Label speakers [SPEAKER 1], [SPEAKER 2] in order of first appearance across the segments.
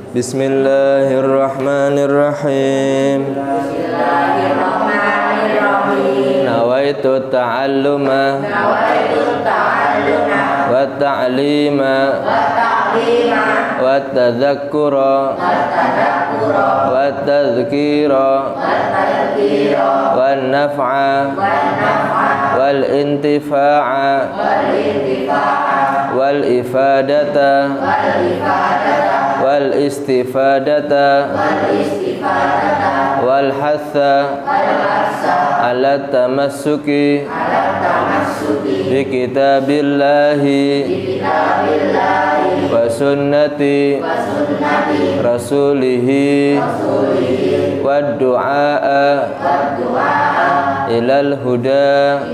[SPEAKER 1] Bismillahirrahmanirrahim. Nawaitu ta'alluma wa ta'lima wa tadhakkura wa tadhkira wa naf'a wal intifa'a wal ifadata wal istifadata wal hatha ala tamassuki bi kitabillahi wa sunnati rasulihi wa du'a ilal huda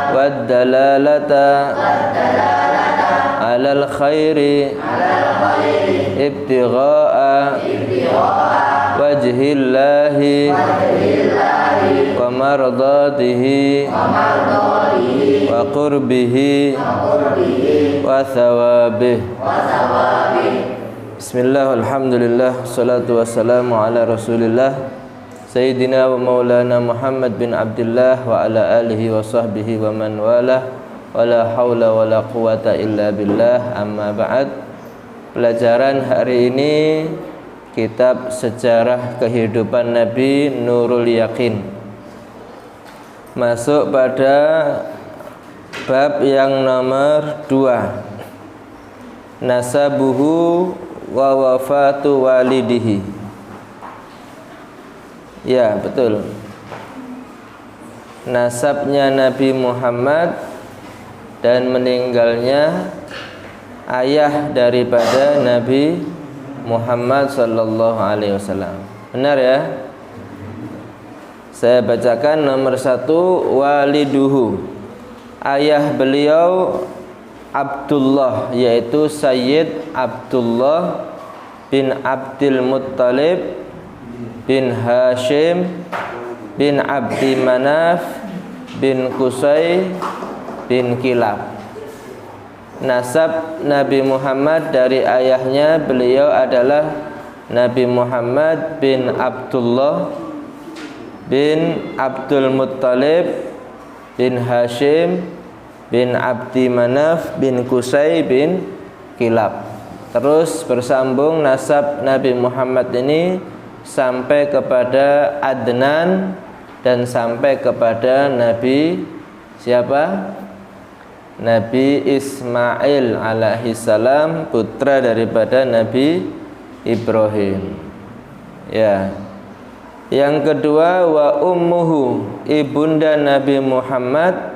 [SPEAKER 1] wa dalalata alal khairi ibtigha'a wajhillahi wa mardatihi wa qurbihi wa thawabih. Bismillah, alhamdulillah, salatu wassalamu ala rasulillah Sayyidina wa maulana Muhammad bin Abdullah wa ala alihi wa sahbihi wa man walah. Wala haula wala quwata illa billah, amma ba'd. Pelajaran hari ini kitab Sejarah Kehidupan Nabi Nurul Yakin, masuk pada bab yang nomor 2, nasabuhu wa wafatu walidihi. Ya, betul. Nasabnya Nabi Muhammad dan meninggalnya ayah daripada Nabi Muhammad sallallahu alaihi wasallam. Benar ya? Saya bacakan nomor 1, waliduhu. Ayah beliau Abdullah, yaitu Sayyid Abdullah bin Abdul Muttalib bin Hashim bin Abdi Manaf bin Qusay bin Kilab. Nasab Nabi Muhammad dari ayahnya beliau adalah Nabi Muhammad bin Abdullah bin Abdul Muttalib bin Hashim bin Abdi Manaf bin Qusay bin Kilab. Terus bersambung nasab Nabi Muhammad ini sampai kepada Adnan dan sampai kepada Nabi siapa? Nabi Ismail alaihi salam, putra daripada Nabi Ibrahim. Ya. Yang kedua, wa ummuhu, ibunda Nabi Muhammad,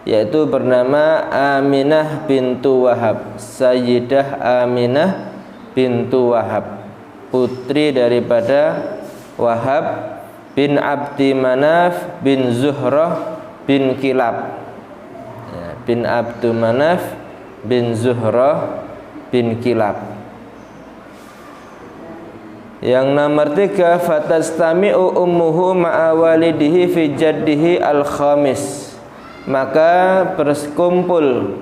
[SPEAKER 1] yaitu bernama Aminah bintu Wahab, Sayyidah Aminah bintu Wahab, putri daripada Wahab bin Abdi Manaf bin Zuhrah bin Kilab. Bin Abdu Manaf bin Zuhrah bin Kilab. Yang nomor 3, fatastami'u ummuhu ma'a walidihi fi jaddihi al-khamis. Maka berkumpul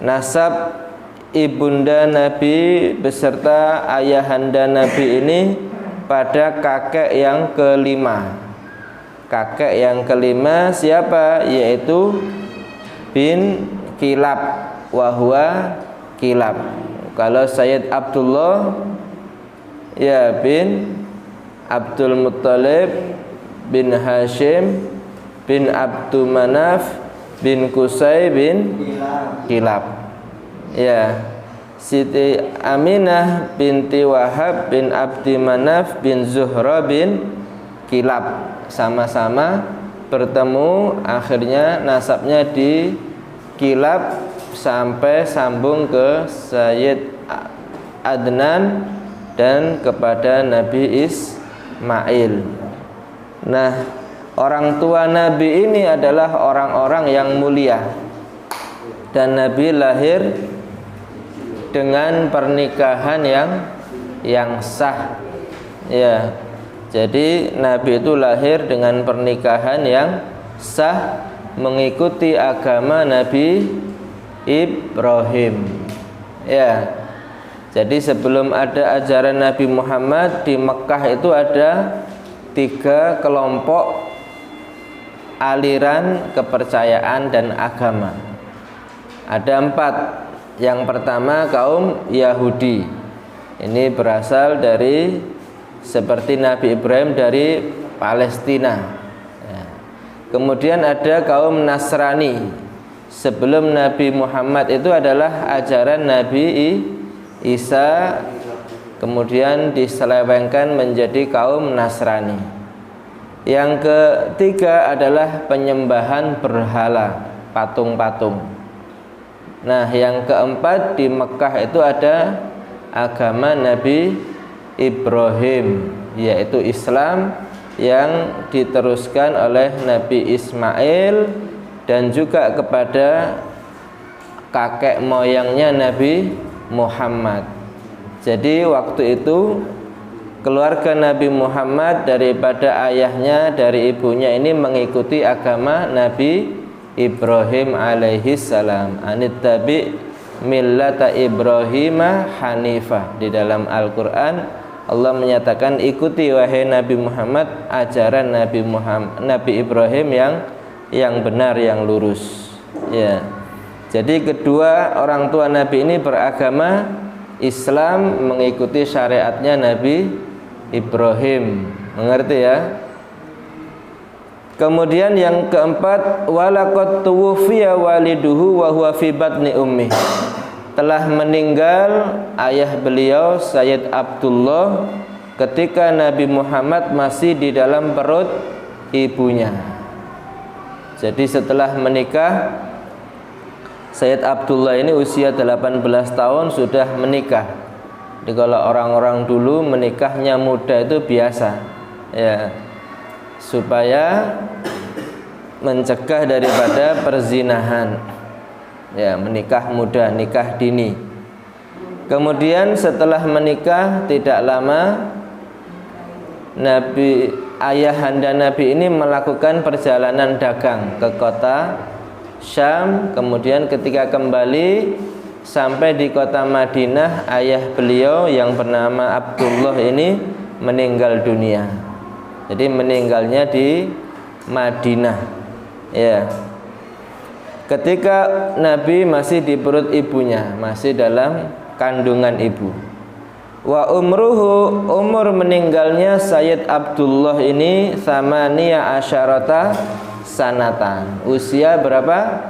[SPEAKER 1] nasab ibunda Nabi beserta ayahanda Nabi ini pada kakek yang kelima. Kakek yang kelima siapa? Yaitu bin Kilab, wahwa Kilab. Kalau Sayyid Abdullah ya bin Abdul Muttalib bin Hashim bin Abdu Manaf bin Qusay bin Kilab. Ya, Siti Aminah binti Wahab bin Abdi Manaf bin Zuhra bin Kilab, sama-sama bertemu, akhirnya nasabnya di Kilab sampai sambung ke Sayyid Adnan dan kepada Nabi Ismail. Nah, orang tua Nabi ini adalah orang-orang yang mulia, dan Nabi lahir dengan pernikahan yang sah. Ya, jadi Nabi itu lahir dengan pernikahan yang sah, mengikuti agama Nabi Ibrahim. Ya, Jadi sebelum ada ajaran Nabi Muhammad, di Mekah itu ada 3 kelompok aliran kepercayaan dan agama. Ada 4. Yang pertama kaum Yahudi. Ini berasal dari seperti Nabi Ibrahim dari Palestina. Kemudian ada kaum Nasrani. Sebelum Nabi Muhammad itu adalah ajaran Nabi Isa, kemudian diselewengkan menjadi kaum Nasrani. Yang ketiga adalah penyembahan berhala, patung-patung. Nah, yang keempat di Mekah itu ada agama Nabi Ibrahim, yaitu Islam yang diteruskan oleh Nabi Ismail dan juga kepada kakek moyangnya Nabi Muhammad. Jadi waktu itu keluarga Nabi Muhammad daripada ayahnya, dari ibunya ini mengikuti agama Nabi Ibrahim alaihi salam. Anittabi millata Ibrahima hanifah. Di dalam Al-Qur'an Allah menyatakan, ikuti wahai Nabi Muhammad ajaran Nabi Ibrahim yang benar, yang lurus. Ya. Jadi kedua orang tua Nabi ini beragama Islam, mengikuti syariatnya Nabi Ibrahim. Mengerti ya? Kemudian yang keempat, walaqad tuwfiya waliduhu wa huwa fi batni ummi. Telah meninggal ayah beliau Sayyid Abdullah ketika Nabi Muhammad masih di dalam perut ibunya. Jadi setelah menikah, Sayyid Abdullah ini usia 18 tahun sudah menikah. Jadi kalau orang-orang dulu menikahnya muda itu biasa, ya, supaya mencegah daripada perzinahan. Ya, menikah muda, nikah dini. Kemudian setelah menikah tidak lama, ayahanda Nabi ini melakukan perjalanan dagang ke kota Syam. Kemudian ketika kembali sampai di kota Madinah, ayah beliau yang bernama Abdullah ini meninggal dunia. Jadi meninggalnya di Madinah. Ya. Ketika Nabi masih di perut ibunya, masih dalam kandungan ibu. Wa umur meninggalnya Sayyid Abdullah ini samaniya asyarata sanatan. Usia berapa?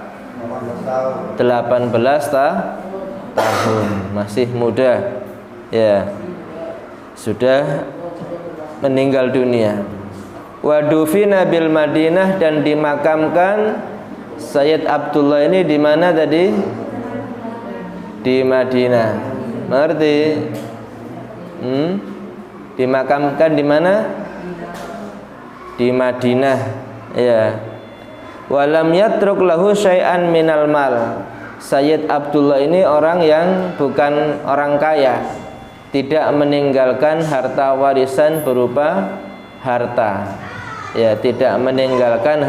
[SPEAKER 1] 18 tahun. Masih muda. Ya. Sudah meninggal dunia. Wa dufina bil Madinah, dan dimakamkan Sayyid Abdullah ini di mana tadi? Di Madinah. Mengerti? Dimakamkan di mana? Di Madinah. Ya. Walam yatruk lahu syai'an minal mal. Sayyid Abdullah ini orang yang bukan orang kaya, tidak meninggalkan harta warisan berupa harta. Ya, tidak meninggalkan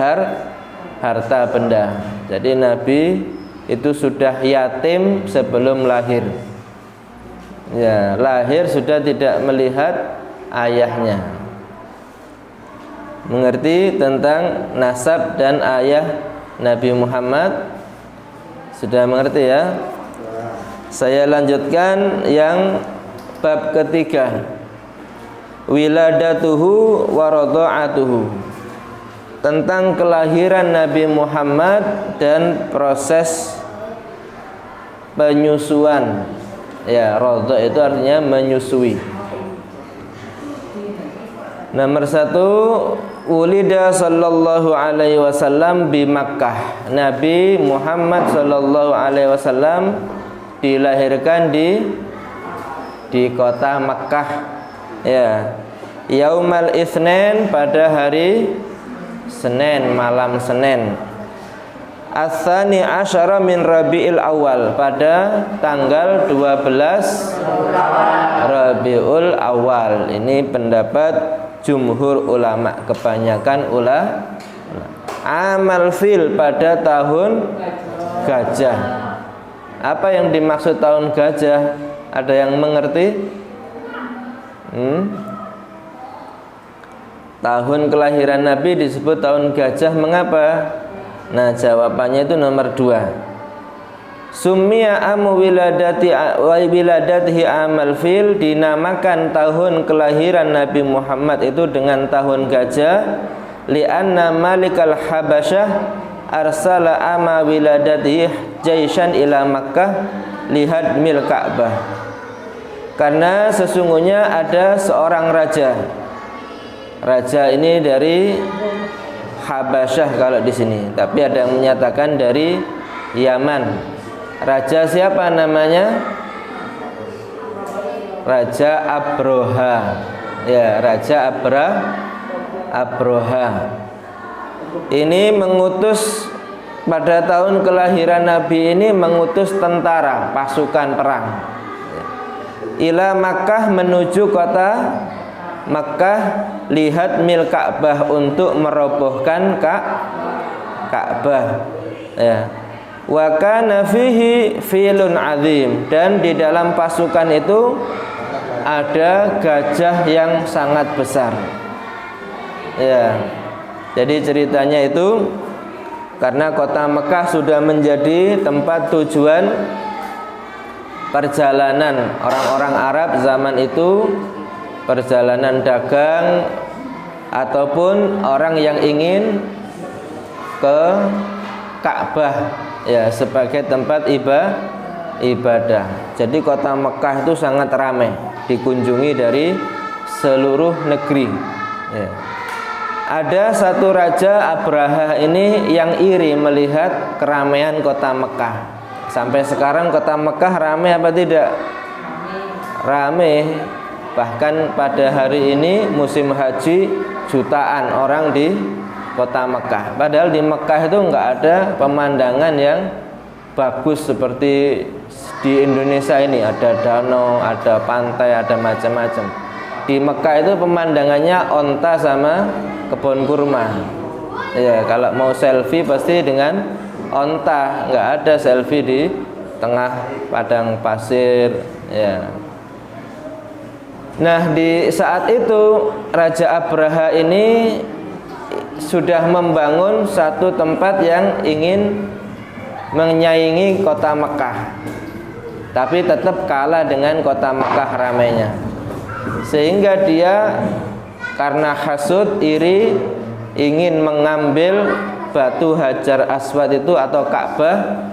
[SPEAKER 1] harta benda. Jadi Nabi itu sudah yatim sebelum lahir. Ya, lahir sudah tidak melihat ayahnya. Mengerti tentang nasab dan ayah Nabi Muhammad? Sudah mengerti ya? Saya lanjutkan yang bab ketiga. Wiladatuhu wa radha'atuhu. Tentang kelahiran Nabi Muhammad dan proses penyusuan. Ya, radha itu artinya menyusui. Nomor 1, ulida sallallahu alaihi wasallam di Makkah. Nabi Muhammad sallallahu alaihi wasallam dilahirkan di kota Makkah. Ya. Yaumal Itsnin, pada hari Senin, malam Senin. Ats-tsani asyara min Rabiul Awal, pada tanggal 12 Rabiul Awal. Ini pendapat jumhur ulama, kebanyakan ulama. Amal fil, pada tahun gajah. Apa yang dimaksud tahun gajah? Ada yang mengerti? Tahun kelahiran Nabi disebut tahun gajah, mengapa? Nah, jawabannya itu nomor 2. Summiya amu wiladatihi amal fil, dinamakan tahun kelahiran Nabi Muhammad itu dengan tahun gajah, li'anna malikal habasyah arsala ama wiladatihi jaishan ila Makkah lihadmil Ka'bah. Karena sesungguhnya ada seorang raja. Raja ini dari Habasyah kalau di sini, tapi ada yang menyatakan dari Yaman. Raja siapa namanya? Raja Abroha. Ya, Raja Abroha. Ini mengutus pada tahun kelahiran Nabi ini, mengutus tentara, pasukan perang ila Makkah, menuju kota Makkah, lihat mil Ka'bah, untuk merobohkan Ka'bah. Ya. Wa kana fihi filun azim, dan di dalam pasukan itu ada gajah yang sangat besar. Ya. Jadi ceritanya itu karena kota Mekah sudah menjadi tempat tujuan perjalanan orang-orang Arab zaman itu, perjalanan dagang ataupun orang yang ingin ke Ka'bah, ya, sebagai tempat ibadah. Jadi kota Mekah itu sangat ramai, dikunjungi dari seluruh negeri. Ya. Ada satu raja Abraha ini yang iri melihat keramaian kota Mekah. Sampai sekarang kota Mekah ramai apa tidak? Ramai. Bahkan pada hari ini musim haji, jutaan orang di kota Mekah. Padahal di Mekah itu enggak ada pemandangan yang bagus seperti di Indonesia ini. Ada danau, ada pantai, ada macam-macam. Di Mekah itu pemandangannya onta sama kebun kurma. Ya, kalau mau selfie pasti dengan onta, nggak ada selfie di tengah padang pasir. Ya. Nah, di saat itu Raja Abraha ini sudah membangun satu tempat yang ingin menyaingi kota Mekah, tapi tetap kalah dengan kota Mekah ramainya. Sehingga dia karena hasud, iri, ingin mengambil batu Hajar Aswad itu atau Ka'bah,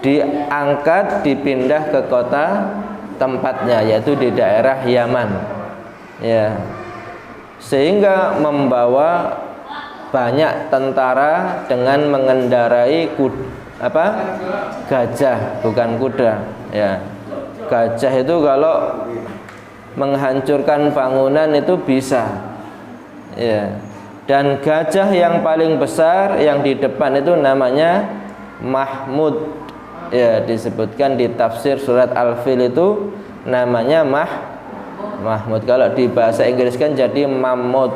[SPEAKER 1] diangkat, dipindah ke kota tempatnya, yaitu di daerah Yaman. Ya. Sehingga membawa banyak tentara dengan mengendarai gajah, bukan kuda. Ya. Gajah itu kalau menghancurkan bangunan itu bisa. Ya. Dan gajah yang paling besar yang di depan itu namanya Mahmud. Ya, disebutkan di tafsir surat Al-Fil itu namanya Mahmud. Kalau di bahasa Inggris kan jadi Mamut.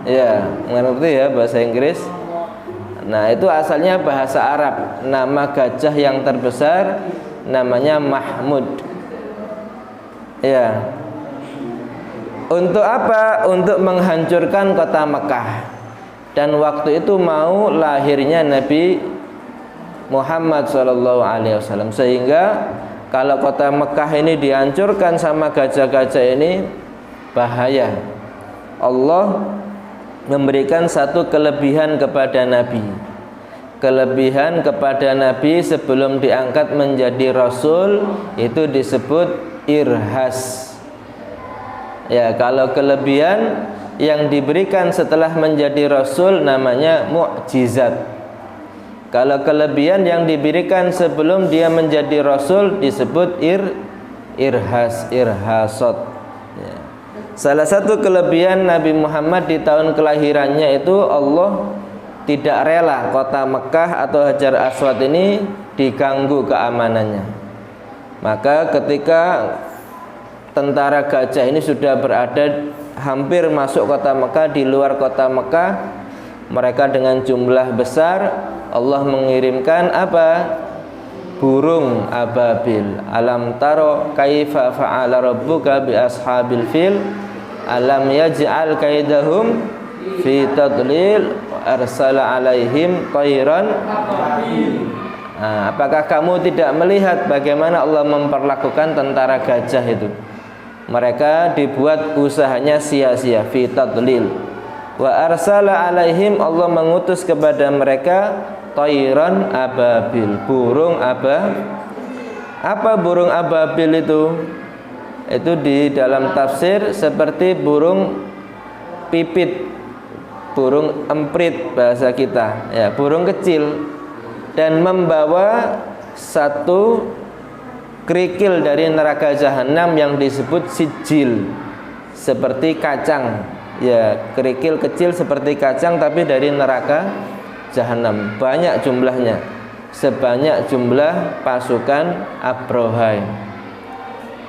[SPEAKER 1] Ya, mengerti ya bahasa Inggris? Nah, itu asalnya bahasa Arab. Nama gajah yang terbesar namanya Mahmud. Ya. Untuk apa? Untuk menghancurkan kota Mekah. Dan waktu itu mau lahirnya Nabi Muhammad SAW. Sehingga kalau kota Mekah ini dihancurkan sama gajah-gajah ini, bahaya. Allah memberikan satu kelebihan kepada Nabi. Kelebihan kepada Nabi sebelum diangkat menjadi Rasul itu disebut irhas. Ya, kalau kelebihan yang diberikan setelah menjadi Rasul namanya mukjizat. Kalau kelebihan yang diberikan sebelum dia menjadi Rasul disebut irhasot. Ya. Salah satu kelebihan Nabi Muhammad di tahun kelahirannya itu Allah tidak rela kota Mekah atau Hajar Aswad ini diganggu keamanannya. Maka ketika tentara gajah ini sudah berada hampir masuk kota Mekah, di luar kota Mekah mereka dengan jumlah besar, Allah mengirimkan apa? burung ababil. Alam taro kaifa fa'ala rabbuka bi ashabil fil alam yaj'al kaidahum fi tadlil arsala alaihim tayran. Apakah kamu tidak melihat bagaimana Allah memperlakukan tentara gajah itu? Mereka dibuat usahanya sia-sia, fi tadlil. Wa arsala alaihim, Allah mengutus kepada mereka tayran ababil, burung apa burung ababil itu? Itu di dalam tafsir seperti burung pipit, burung emprit bahasa kita, ya, burung kecil, dan membawa satu kerikil dari neraka jahanam yang disebut sijil, seperti kacang, ya, kerikil kecil seperti kacang tapi dari neraka jahanam. Banyak jumlahnya, sebanyak jumlah pasukan Abrahah.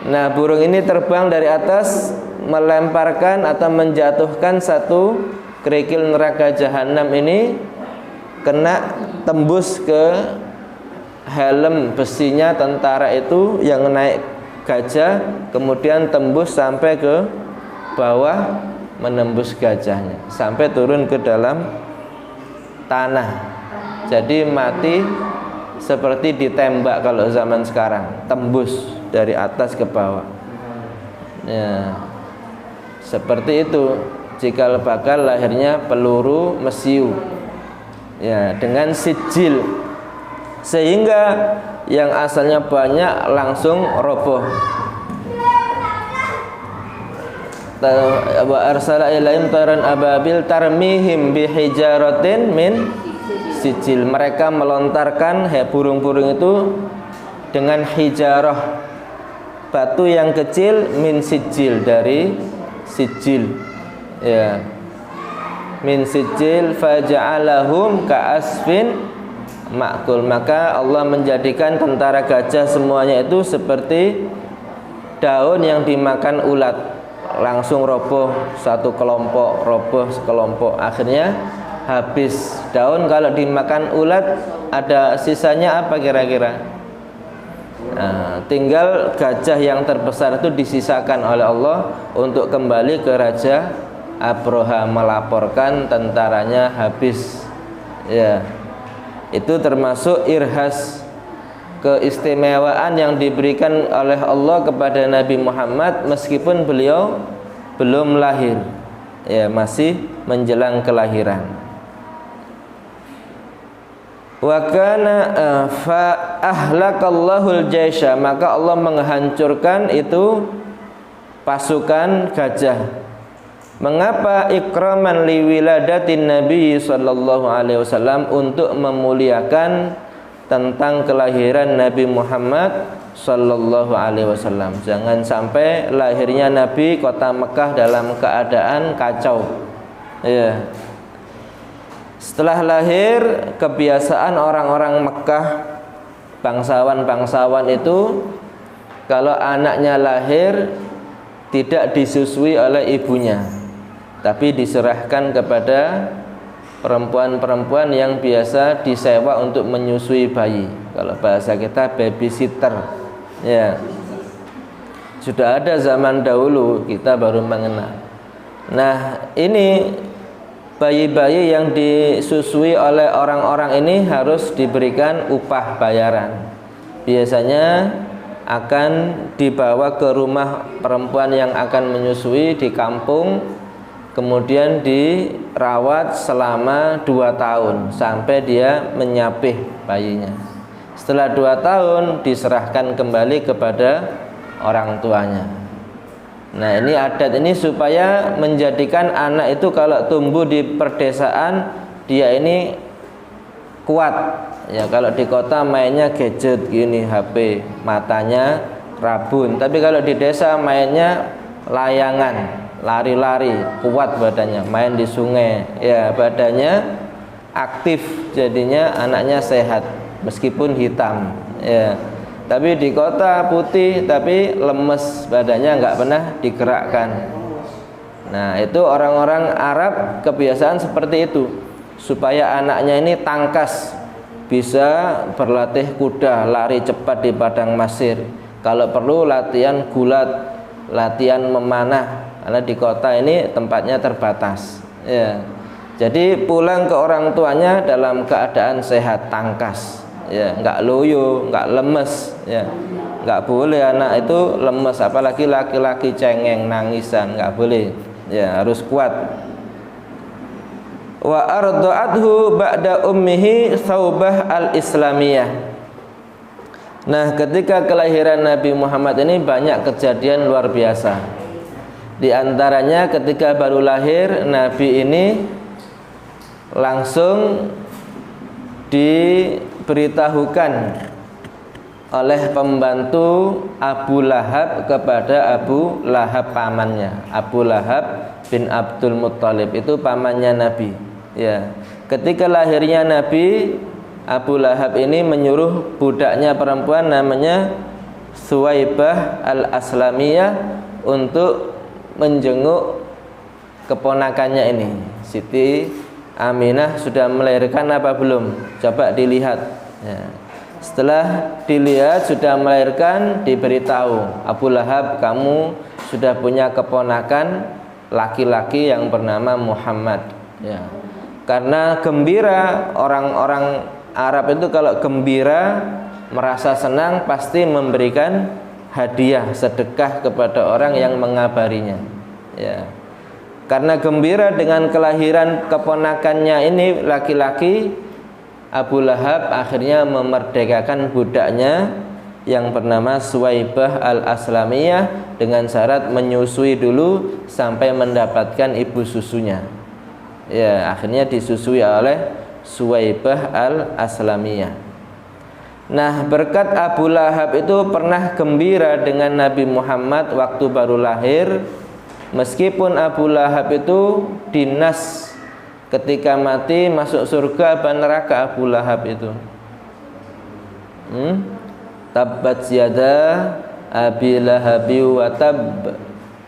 [SPEAKER 1] Nah, burung ini terbang dari atas, melemparkan atau menjatuhkan satu kerikil neraka jahanam ini, kena tembus ke helm besinya tentara itu yang naik gajah, kemudian tembus sampai ke bawah, menembus gajahnya sampai turun ke dalam tanah. Jadi mati seperti ditembak kalau zaman sekarang, tembus dari atas ke bawah, ya, seperti itu. Cikal bakal lahirnya peluru mesiu, ya, dengan sijil, sehingga yang asalnya banyak langsung roboh. Wa arsala ilaihim tayran ababil tarmihim bihijaratin min sijil. Mereka melontarkan burung-burung itu dengan hijarah, batu yang kecil, min sijil, dari sijil, ya, min sijil faja'alahum ka'asfin ma'kul. Maka Allah menjadikan tentara gajah semuanya itu seperti daun yang dimakan ulat, langsung roboh satu kelompok, roboh sekelompok, akhirnya habis. Daun kalau dimakan ulat ada sisanya apa kira-kira? Nah, tinggal gajah yang terbesar itu disisakan oleh Allah untuk kembali ke Raja Abraha, melaporkan tentaranya habis, ya. Itu termasuk irhas, keistimewaan yang diberikan oleh Allah kepada Nabi Muhammad meskipun beliau belum lahir, ya, masih menjelang kelahiran. Wa kana fa ahlakallahul jaisha, maka Allah menghancurkan itu pasukan gajah. Mengapa? Ikraman liwiladatin Nabi sallallahu alaihi wasallam, untuk memuliakan tentang kelahiran Nabi Muhammad sallallahu alaihi wasallam. Jangan sampai lahirnya Nabi kota Mekah dalam keadaan kacau, ya. Setelah lahir, kebiasaan orang-orang Mekah, bangsawan-bangsawan itu, kalau anaknya lahir tidak disusui oleh ibunya, tapi diserahkan kepada perempuan-perempuan yang biasa disewa untuk menyusui bayi. Kalau bahasa kita babysitter, ya. Sudah ada zaman dahulu, kita baru mengenal. Nah, ini bayi-bayi yang disusui oleh orang-orang ini harus diberikan upah bayaran. Biasanya akan dibawa ke rumah perempuan yang akan menyusui di kampung, kemudian dirawat selama 2 tahun sampai dia menyapih bayinya. Setelah 2 tahun diserahkan kembali kepada orang tuanya. Nah, ini adat ini supaya menjadikan anak itu kalau tumbuh di perdesaan dia ini kuat. Ya, kalau di kota mainnya gadget gini, HP, matanya rabun. Tapi kalau di desa mainnya layangan, lari-lari, kuat badannya, main di sungai, ya, badannya aktif, jadinya anaknya sehat meskipun hitam, ya. Tapi di kota putih tapi lemes, badannya nggak pernah digerakkan. Nah, itu orang-orang Arab kebiasaan seperti itu, supaya anaknya ini tangkas, bisa berlatih kuda, lari cepat di padang pasir. Kalau perlu latihan gulat, latihan memanah, karena di kota ini tempatnya terbatas. Ya. Jadi pulang ke orang tuanya dalam keadaan sehat, tangkas. Ya, enggak loyo, enggak lemes. Ya, enggak boleh anak itu lemes, apalagi laki-laki cengeng, nangisan, enggak boleh. Ya, harus kuat. Wa arda'athu ba'da ummihi Saubah al-Islamiyah. Nah, ketika kelahiran Nabi Muhammad ini banyak kejadian luar biasa. Di antaranya ketika baru lahir, Nabi ini langsung diberitahukan oleh pembantu Abu Lahab kepada Abu Lahab pamannya. Abu Lahab bin Abdul Muttalib itu pamannya Nabi. Ya, ketika lahirnya Nabi, Abu Lahab ini menyuruh budaknya perempuan namanya Suwaibah al-Aslamiyah untuk menjenguk keponakannya ini. Siti Aminah sudah melahirkan apa belum? Coba dilihat. Ya. Setelah dilihat sudah melahirkan, diberitahu, Abu Lahab, kamu sudah punya keponakan laki-laki yang bernama Muhammad. Ya. Karena gembira, orang-orang Arab itu kalau gembira, merasa senang, pasti memberikan hadiah, sedekah kepada orang yang mengabarinya. Ya. Karena gembira dengan kelahiran keponakannya ini laki-laki, Abu Lahab akhirnya memerdekakan budaknya yang bernama Suwaibah al-Aslamiyah dengan syarat menyusui dulu sampai mendapatkan ibu susunya. Ya, akhirnya disusui oleh Suwaibah al-Aslamiyah. Nah, berkat Abu Lahab itu pernah gembira dengan Nabi Muhammad waktu baru lahir. Meskipun Abu Lahab itu dinas ketika mati masuk surga apa neraka Abu Lahab itu. Tabbat yada Abi Lahabi wa tab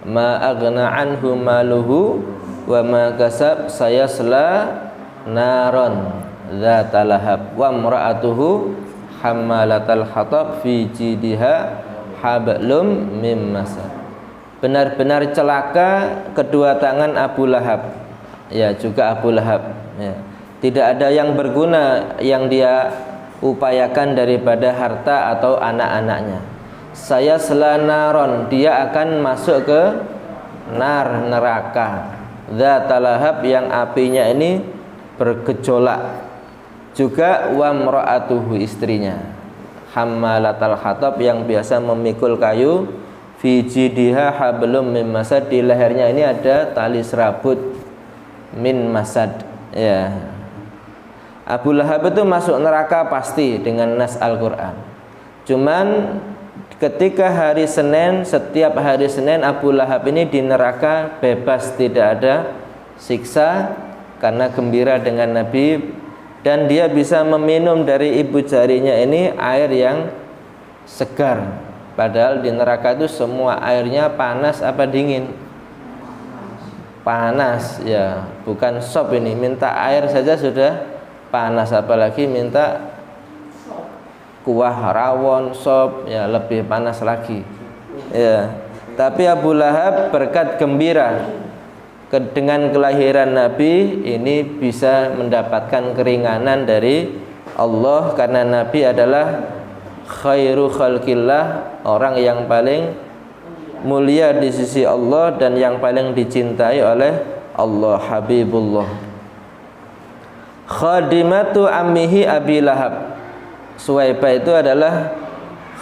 [SPEAKER 1] ma aghna anhu maluhu wa ma kasab sayasla naron dzata lahab wa imra'atuhu hammalatal hatab fi jidha hablum mim masad. Benar-benar celaka kedua tangan Abu Lahab. Ya, juga Abu Lahab. Ya. Tidak ada yang berguna yang dia upayakan daripada harta atau anak-anaknya. Saya selanaron, dia akan masuk ke neraka. Dzata lahab yang apinya ini bergejolak. Juga wa mra'atuhu istrinya. Hammalatal hatab yang biasa memikul kayu. Fi jidha hablum min masad, di lehernya ini ada tali serabut min masad. Ya. Abu Lahab itu masuk neraka pasti dengan nas Al-Qur'an. Cuman ketika hari Senin, setiap hari Senin Abu Lahab ini di neraka bebas, tidak ada siksa karena gembira dengan Nabi, dan dia bisa meminum dari ibu jarinya ini air yang segar. Padahal di neraka itu semua airnya panas apa dingin? Panas, ya, bukan sop ini. Minta air saja sudah panas, apalagi minta kuah rawon, sop, ya lebih panas lagi. Ya. Tapi Abu Lahab berkat gembira dengan kelahiran Nabi ini bisa mendapatkan keringanan dari Allah, karena Nabi adalah khairu khalqillah, orang yang paling mulia di sisi Allah dan yang paling dicintai oleh Allah, Habibullah. Khadimatu ammihi Abi Lahab. Suwaibah itu adalah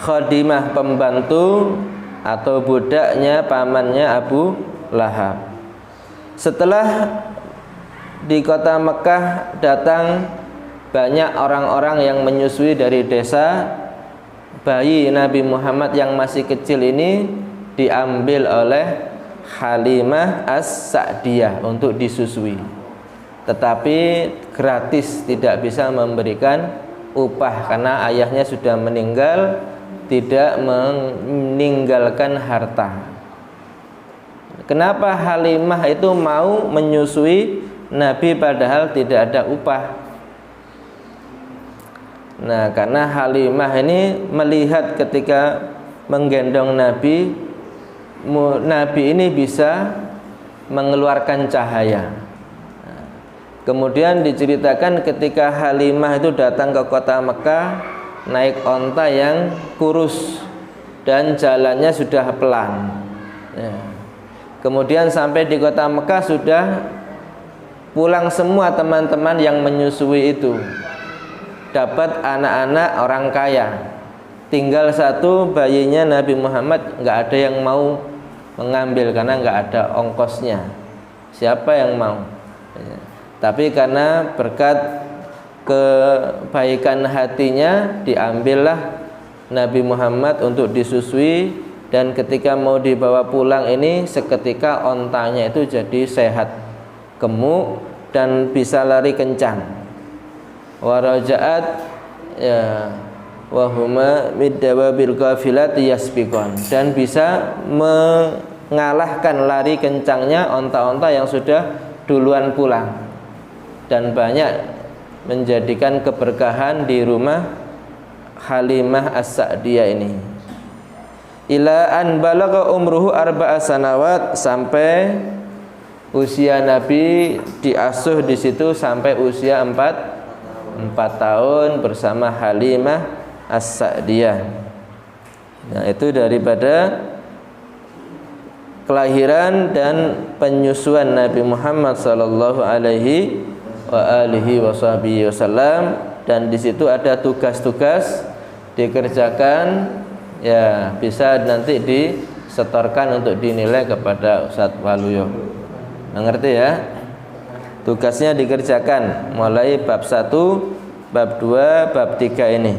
[SPEAKER 1] khadimah, pembantu atau budaknya pamannya Abu Lahab. Setelah di kota Mekah datang banyak orang-orang yang menyusui dari desa, bayi Nabi Muhammad yang masih kecil ini diambil oleh Halimah As-Sa'diyah untuk disusui. Tetapi gratis, tidak bisa memberikan upah karena ayahnya sudah meninggal, tidak meninggalkan harta. Kenapa Halimah itu mau menyusui Nabi padahal tidak ada upah? Nah, karena Halimah ini melihat ketika menggendong Nabi, Nabi ini bisa mengeluarkan cahaya. Kemudian diceritakan ketika Halimah itu datang ke kota Mekah, naik onta yang kurus dan jalannya sudah pelan. Kemudian sampai di kota Mekah sudah pulang semua teman-teman yang menyusui itu, dapat anak-anak orang kaya. Tinggal satu bayinya Nabi Muhammad, nggak ada yang mau mengambil karena nggak ada ongkosnya. Siapa yang mau? Tapi karena berkat kebaikan hatinya, diambillah Nabi Muhammad untuk disusui. Dan ketika mau dibawa pulang ini, seketika ontanya itu jadi sehat, gemuk dan bisa lari kencang. Warajaat ya wahuma middawabil qafilat yasbiqan, dan bisa mengalahkan lari kencangnya onta-onta yang sudah duluan pulang. Dan banyak menjadikan keberkahan di rumah Halimah As-Sa'diyah ini. Ila an balagha umruhu arba'a sanawat, sampai usia Nabi diasuh di situ sampai usia 4 tahun bersama Halimah As-Sa'diyah. Nah, itu daripada kelahiran dan penyusuan Nabi Muhammad sallallahu alaihi wa alihi wasallam. Dan di situ ada tugas-tugas dikerjakan, ya bisa nanti disetorkan untuk dinilai kepada Ustadz Waluyo. Ngerti ya? Tugasnya dikerjakan mulai bab 1, bab 2, bab 3 ini.